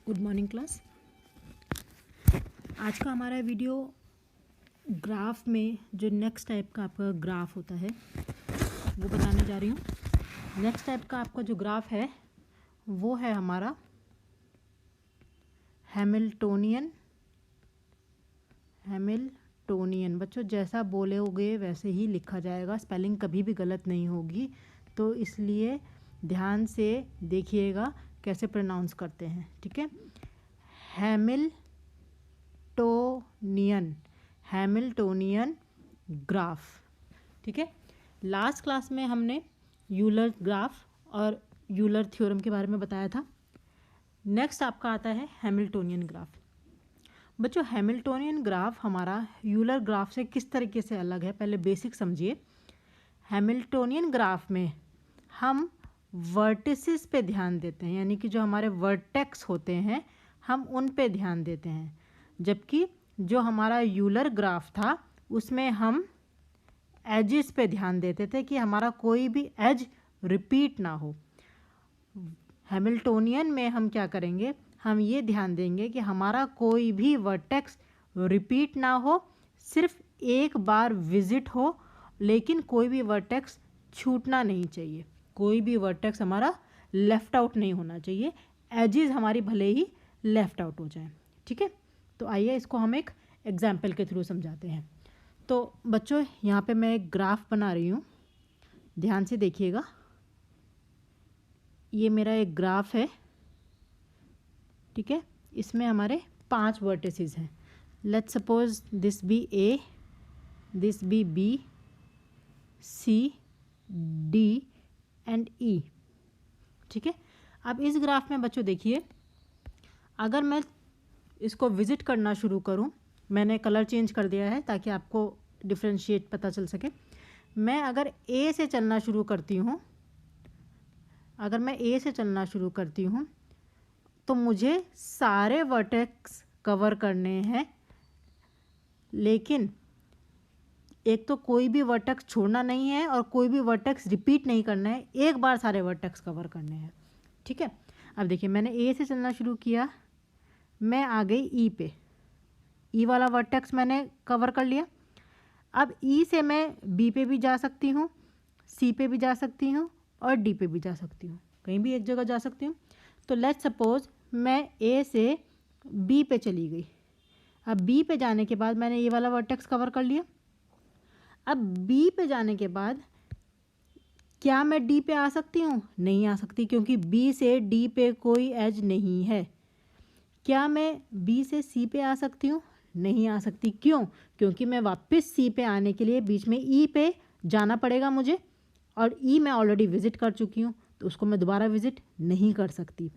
Good morning class. आज का हमारा वीडियो ग्राफ में जो नेक्स्ट टाइप का आपका ग्राफ होता है वो बताने जा रही हूँ। नेक्स्ट टाइप का आपका जो ग्राफ है वो है हमारा हैमिल्टोनियन। बच्चों जैसा बोलोगे वैसे ही लिखा जाएगा, स्पेलिंग कभी भी गलत नहीं होगी, तो इसलिए ध्यान से देखिएगा कैसे प्रोनाउंस करते हैं, ठीक है। हैमिल्टोनियन ग्राफ, ठीक है। लास्ट क्लास में हमने यूलर ग्राफ और यूलर थ्योरम के बारे में बताया था। नेक्स्ट आपका आता है हैमिल्टोनियन ग्राफ। बच्चों हैमिल्टोनियन ग्राफ हमारा यूलर ग्राफ से किस तरीके से अलग है, पहले बेसिक समझिए। हैमिल्टोनियन ग्राफ में हम वर्टिसेस पे ध्यान देते हैं, यानी कि जो हमारे वर्टेक्स होते हैं हम उन पे ध्यान देते हैं, जबकि जो हमारा यूलर ग्राफ था उसमें हम एजेस पे ध्यान देते थे कि हमारा कोई भी एज रिपीट ना हो। हैमिल्टोनियन में हम क्या करेंगे, हम ये ध्यान देंगे कि हमारा कोई भी वर्टेक्स रिपीट ना हो, सिर्फ एक बार विजिट हो, लेकिन कोई भी वर्टेक्स छूटना नहीं चाहिए, कोई भी वर्टेक्स हमारा लेफ़्ट आउट नहीं होना चाहिए, एजेस हमारी भले ही लेफ़्ट आउट हो जाए, ठीक है। तो आइए इसको हम एक एग्जाम्पल के थ्रू समझाते हैं। तो बच्चों यहाँ पे मैं एक ग्राफ बना रही हूँ, ध्यान से देखिएगा। ये मेरा एक ग्राफ है, ठीक है। इसमें हमारे 5 वर्टिसेस हैं। Let's suppose this be A, this be B, C, D and E, ठीक है। अब इस ग्राफ में बच्चों देखिए, अगर मैं इसको विज़िट करना शुरू करूं, मैंने कलर चेंज कर दिया है ताकि आपको डिफ्रेंशिएट पता चल सके। मैं अगर ए से चलना शुरू करती हूं, तो मुझे सारे वर्टेक्स कवर करने हैं, लेकिन एक तो कोई भी वर्टेक्स छोड़ना नहीं है और कोई भी वर्टेक्स रिपीट नहीं करना है, एक बार सारे वर्टेक्स कवर करने हैं, ठीक है। अब देखिए मैंने ए से चलना शुरू किया, मैं आ गई ई पे, ई वाला वर्टेक्स मैंने कवर कर लिया। अब ई से मैं बी पे भी जा सकती हूँ, सी पे भी जा सकती हूँ और डी पे भी जा सकती हूँ, कहीं भी एक जगह जा सकती हूँ। तो लेट्स सपोज मैं ए से बी पे चली गई। अब बी पे जाने के बाद मैंने ये वाला वर्टेक्स कवर कर लिया। अब बी पे जाने के बाद क्या मैं डी पे आ सकती हूँ? नहीं आ सकती, क्योंकि बी से डी पे कोई एज नहीं है। क्या मैं बी से सी पे आ सकती हूँ? नहीं आ सकती। क्यों? क्योंकि मैं वापस सी पे आने के लिए बीच में ई पे जाना पड़ेगा मुझे, और ई मैं ऑलरेडी विज़िट कर चुकी हूँ, तो उसको मैं दोबारा विज़िट नहीं कर सकती।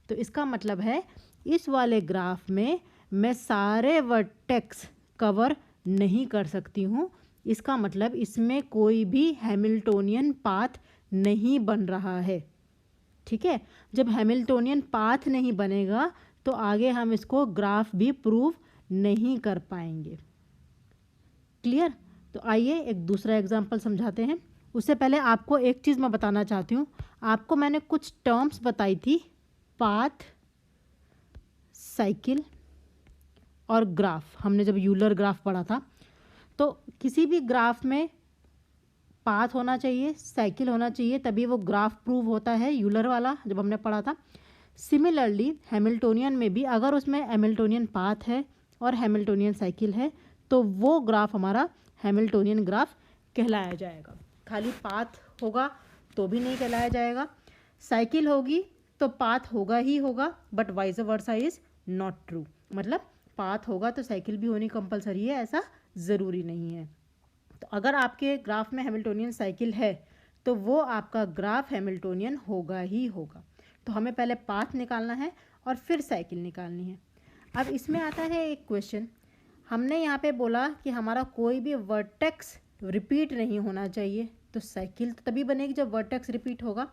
तो इसका मतलब है इस वाले ग्राफ में मैं सारे वर्टेक्स कवर नहीं कर सकती हूँ। इसका मतलब इसमें कोई भी हैमिल्टोनियन पाथ नहीं बन रहा है, ठीक है। जब हैमिल्टोनियन पाथ नहीं बनेगा तो आगे हम इसको ग्राफ भी प्रूव नहीं कर पाएंगे। क्लियर? तो आइए एक दूसरा एग्जांपल समझाते हैं। उससे पहले आपको एक चीज़ मैं बताना चाहती हूँ। आपको मैंने कुछ टर्म्स बताई थी, पाथ, साइकिल और ग्राफ। हमने जब यूलर ग्राफ पढ़ा था, तो किसी भी ग्राफ में पाथ होना चाहिए, साइकिल होना चाहिए, तभी वो ग्राफ प्रूव होता है, यूलर वाला जब हमने पढ़ा था। सिमिलरली हैमिल्टोनियन में भी अगर उसमें हैमिल्टोनियन पाथ है और हैमिल्टोनियन साइकिल है तो वो ग्राफ हमारा हैमिल्टोनियन ग्राफ कहलाया जाएगा। खाली पाथ होगा तो भी नहीं कहलाया जाएगा, साइकिल होगी तो पाथ होगा ही होगा, but vice versa is not true. मतलब पाथ होगा तो साइकिल भी होनी कंपलसरी है, ऐसा ज़रूरी नहीं है। तो अगर आपके ग्राफ में हैमिल्टोनियन साइकिल है तो वो आपका ग्राफ हैमिल्टोनियन होगा ही होगा। तो हमें पहले पाथ निकालना है और फिर साइकिल निकालनी है। अब इसमें आता है एक क्वेश्चन, हमने यहाँ पे बोला कि हमारा कोई भी वर्टेक्स रिपीट नहीं होना चाहिए, तो साइकिल तो तभी बनेगी जब वर्टेक्स रिपीट होगा।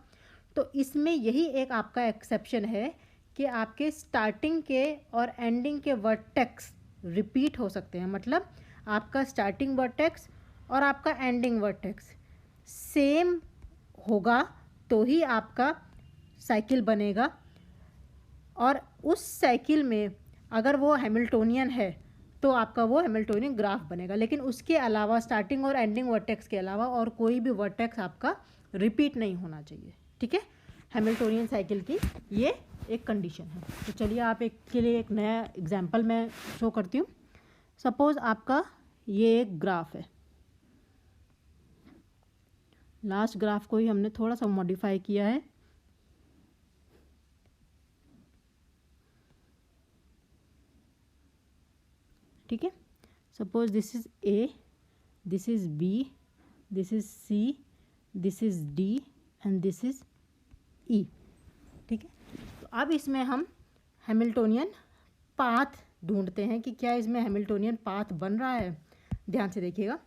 तो इसमें यही एक आपका एक्सेप्शन है कि आपके स्टार्टिंग के और एंडिंग के वर्टेक्स रिपीट हो सकते हैं। मतलब आपका स्टार्टिंग वर्टेक्स और आपका एंडिंग वर्टेक्स सेम होगा तो ही आपका साइकिल बनेगा, और उस साइकिल में अगर वो हैमिल्टोनियन है तो आपका वो हैमिल्टोनियन ग्राफ बनेगा। लेकिन उसके अलावा स्टार्टिंग और एंडिंग वर्टेक्स के अलावा और कोई भी वर्टेक्स आपका रिपीट नहीं होना चाहिए। ठीक है, हैमिल्टोनियन साइकिल की ये एक कंडीशन है। तो चलिए आप एक के लिए एक नया एग्जाम्पल मैं शो करती हूँ। सपोज आपका ये एक ग्राफ है, लास्ट ग्राफ को ही हमने थोड़ा सा मॉडिफाई किया है। ठीक है, suppose this is A, this is B, this is C, this is D and this is E. ठीक है, तो अब इसमें हम हैमिल्टोनियन पाथ ढूंढते हैं कि क्या इसमें हैमिल्टोनियन पाथ बन रहा है। ध्यान से देखिएगा,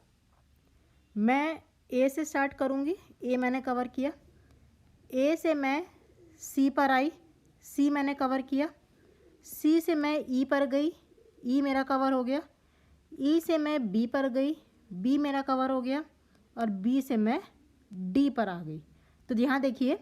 मैं ए से स्टार्ट करूँगी, ए मैंने कवर किया, ए से मैं सी पर आई, सी मैंने कवर किया, सी से मैं ई पर गई, ई मेरा कवर हो गया, ई से मैं बी पर गई, बी मेरा कवर हो गया, और बी से मैं डी पर आ गई। तो यहाँ देखिए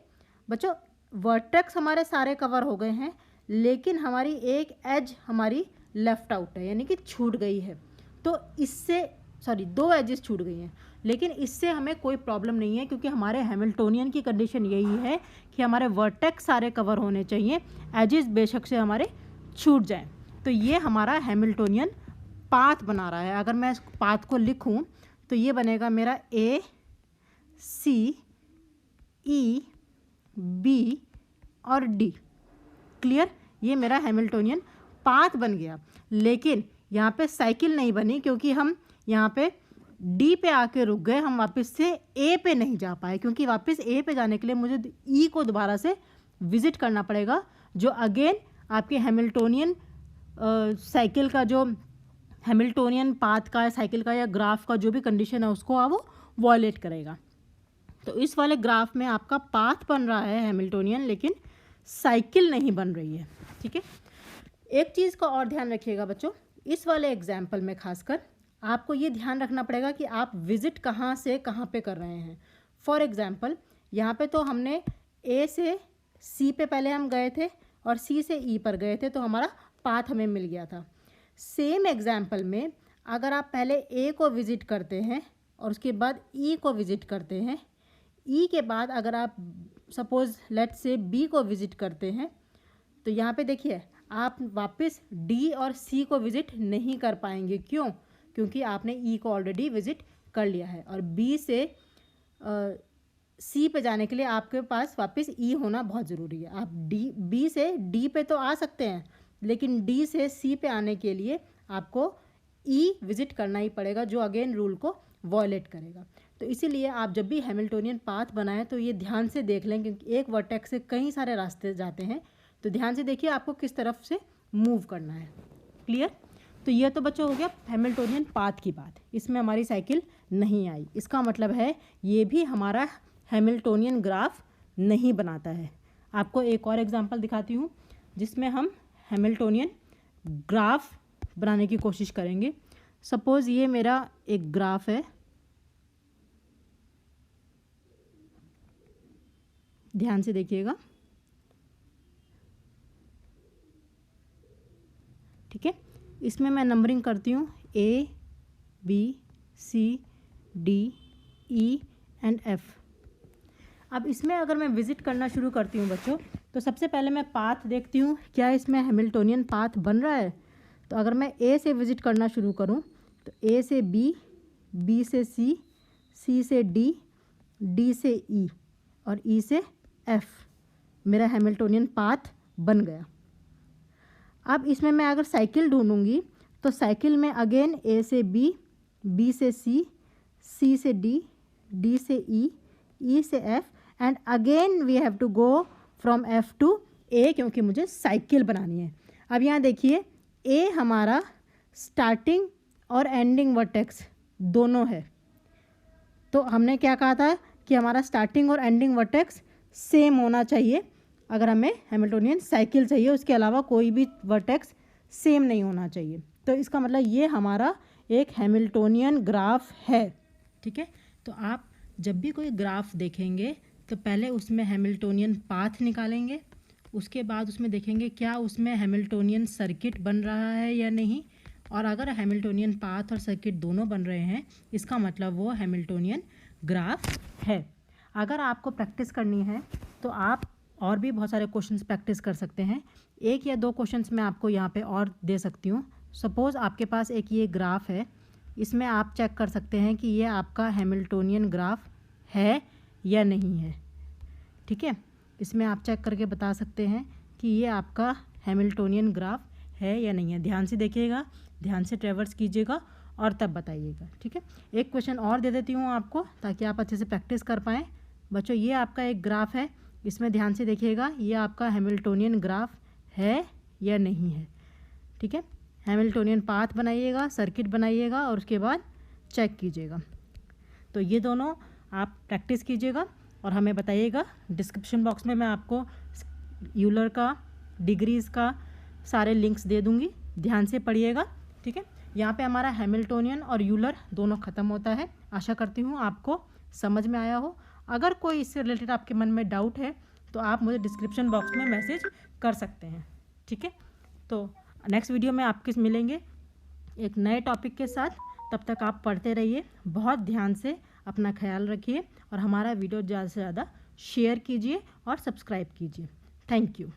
बच्चों, वर्टेक्स हमारे सारे कवर हो गए हैं, लेकिन हमारी एक एज हमारी लेफ्ट आउट है, यानी कि छूट गई है। तो इससे दो एजेस छूट गई हैं, लेकिन इससे हमें कोई प्रॉब्लम नहीं है, क्योंकि हमारे हैमिल्टोनियन की कंडीशन यही है कि हमारे वर्टेक्स सारे कवर होने चाहिए, एजेस बेशक से हमारे छूट जाएं। तो ये हमारा हैमिल्टोनियन पाथ बना रहा है। अगर मैं इस पाथ को लिखूं तो ये बनेगा मेरा ए, सी, ई, बी और डी। क्लियर, ये मेरा हैमिल्टोनियन पाथ बन गया। लेकिन यहाँ पे साइकिल नहीं बनी, क्योंकि हम यहाँ पे डी पे आके रुक गए, हम वापस से ए पे नहीं जा पाए, क्योंकि वापस ए पे जाने के लिए मुझे ई को दोबारा से विजिट करना पड़ेगा, जो अगेन आपके हैमिल्टोनियन साइकिल का, जो हैमिल्टोनियन पाथ का, साइकिल का या ग्राफ का जो भी कंडीशन है उसको वो वॉयलेट करेगा। तो इस वाले ग्राफ में आपका पाथ बन रहा है हैमिल्टोनियन, लेकिन साइकिल नहीं बन रही है। ठीक है, एक चीज़ का और ध्यान रखिएगा बच्चों, इस वाले एग्जाम्पल में खासकर आपको ये ध्यान रखना पड़ेगा कि आप विजिट कहाँ से कहाँ पे कर रहे हैं। फॉर एग्जाम्पल यहाँ पे तो हमने ए से सी पे पहले हम गए थे और सी से ई पर गए थे, तो हमारा पाथ हमें मिल गया था। सेम एग्जाम्पल में अगर आप पहले ए को विज़िट करते हैं और उसके बाद ई को विज़िट करते हैं, ई के बाद अगर आप सपोज़ लेट से बी को विज़िट करते हैं, तो यहाँ पे देखिए आप वापस डी और सी को विज़िट नहीं कर पाएंगे। क्यों? क्योंकि आपने ई को ऑलरेडी विज़िट कर लिया है, और बी से सी पे जाने के लिए आपके पास वापस ई होना बहुत ज़रूरी है। आप बी से डी पे तो आ सकते हैं, लेकिन डी से सी पे आने के लिए आपको ई विज़िट करना ही पड़ेगा, जो अगेन रूल को वॉयलेट करेगा। तो इसीलिए आप जब भी हैमिल्टोनियन पाथ बनाएं तो ये ध्यान से देख लें, क्योंकि एक वर्टेक्स से कई सारे रास्ते जाते हैं, तो ध्यान से देखिए आपको किस तरफ से मूव करना है। क्लियर? तो ये तो बच्चों हो गया हैमिल्टोनियन पाथ की बात, इसमें हमारी साइकिल नहीं आई, इसका मतलब है ये भी हमारा हैमिल्टोनियन ग्राफ नहीं बनाता है। आपको एक और एग्जांपल दिखाती हूँ जिसमें हम हैमिल्टोनियन ग्राफ बनाने की कोशिश करेंगे। सपोज़ ये मेरा एक ग्राफ है, ध्यान से देखिएगा। ठीक है, इसमें मैं नंबरिंग करती हूँ A, B, C, D, E and F. अब इसमें अगर मैं विज़िट करना शुरू करती हूँ बच्चों, तो सबसे पहले मैं पाथ देखती हूँ क्या इसमें हैमिल्टोनियन पाथ बन रहा है। तो अगर मैं ए से विज़िट करना शुरू करूँ तो ए से बी, बी से सी, सी से डी, डी से ई और ई से एफ, मेरा हैमिल्टोनियन पाथ बन गया। अब इसमें मैं अगर साइकिल ढूंढूंगी तो साइकिल में अगेन ए से बी, बी से सी, सी से डी, डी से ई, ई से F and again we have to go from F to A, क्योंकि मुझे साइकिल बनानी है। अब यहाँ देखिए ए हमारा स्टार्टिंग और एंडिंग वर्टेक्स दोनों है, तो हमने क्या कहा था कि हमारा स्टार्टिंग और एंडिंग वर्टेक्स सेम होना चाहिए अगर हमें हैमिल्टोनियन साइकिल चाहिए, उसके अलावा कोई भी वर्टेक्स सेम नहीं होना चाहिए। तो इसका मतलब ये हमारा एक हैमिल्टोनियन ग्राफ है। ठीक है, तो आप जब भी कोई ग्राफ देखेंगे तो पहले उसमें हैमिल्टोनियन पाथ निकालेंगे उसके बाद उसमें देखेंगे क्या उसमें हैमिल्टोनियन सर्किट बन रहा है या नहीं, और अगर हैमिल्टोनियन पाथ और सर्किट दोनों बन रहे हैं इसका मतलब वो हैमिल्टोनियन ग्राफ है। अगर आपको प्रैक्टिस करनी है तो आप और भी बहुत सारे क्वेश्चंस प्रैक्टिस कर सकते हैं। 1 या 2 क्वेश्चंस मैं आपको यहाँ पे और दे सकती हूँ। सपोज़ आपके पास एक ये ग्राफ है, इसमें आप चेक कर सकते हैं कि ये आपका हैमिल्टोनियन ग्राफ है या नहीं है। ठीक है, इसमें आप चेक करके बता सकते हैं कि ये आपका हैमिल्टोनियन ग्राफ है या नहीं है। ध्यान से देखिएगा, ध्यान से ट्रेवर्स कीजिएगा और तब बताइएगा। ठीक है, एक क्वेश्चन और दे देती हूँ आपको ताकि आप अच्छे से प्रैक्टिस कर पाएँ। बच्चों, ये आपका एक ग्राफ है, इसमें ध्यान से देखिएगा, ये आपका हैमिल्टोनियन ग्राफ है या नहीं है। ठीक है, हैमिल्टोनियन पाथ बनाइएगा, सर्किट बनाइएगा और उसके बाद चेक कीजिएगा। तो ये दोनों आप प्रैक्टिस कीजिएगा और हमें बताइएगा। डिस्क्रिप्शन बॉक्स में मैं आपको यूलर का, डिग्रीज़ का सारे लिंक्स दे दूँगी, ध्यान से पढ़िएगा। ठीक है, यहाँ पे हमारा हैमिल्टोनियन और यूलर दोनों ख़त्म होता है। आशा करती हूँ आपको समझ में आया हो। अगर कोई इससे रिलेटेड आपके मन में डाउट है तो आप मुझे डिस्क्रिप्शन बॉक्स में मैसेज कर सकते हैं। ठीक है, तो नेक्स्ट वीडियो में आपके मिलेंगे एक नए टॉपिक के साथ। तब तक आप पढ़ते रहिए, बहुत ध्यान से अपना ख्याल रखिए और हमारा वीडियो ज़्यादा से ज़्यादा शेयर कीजिए और सब्सक्राइब कीजिए। Thank you.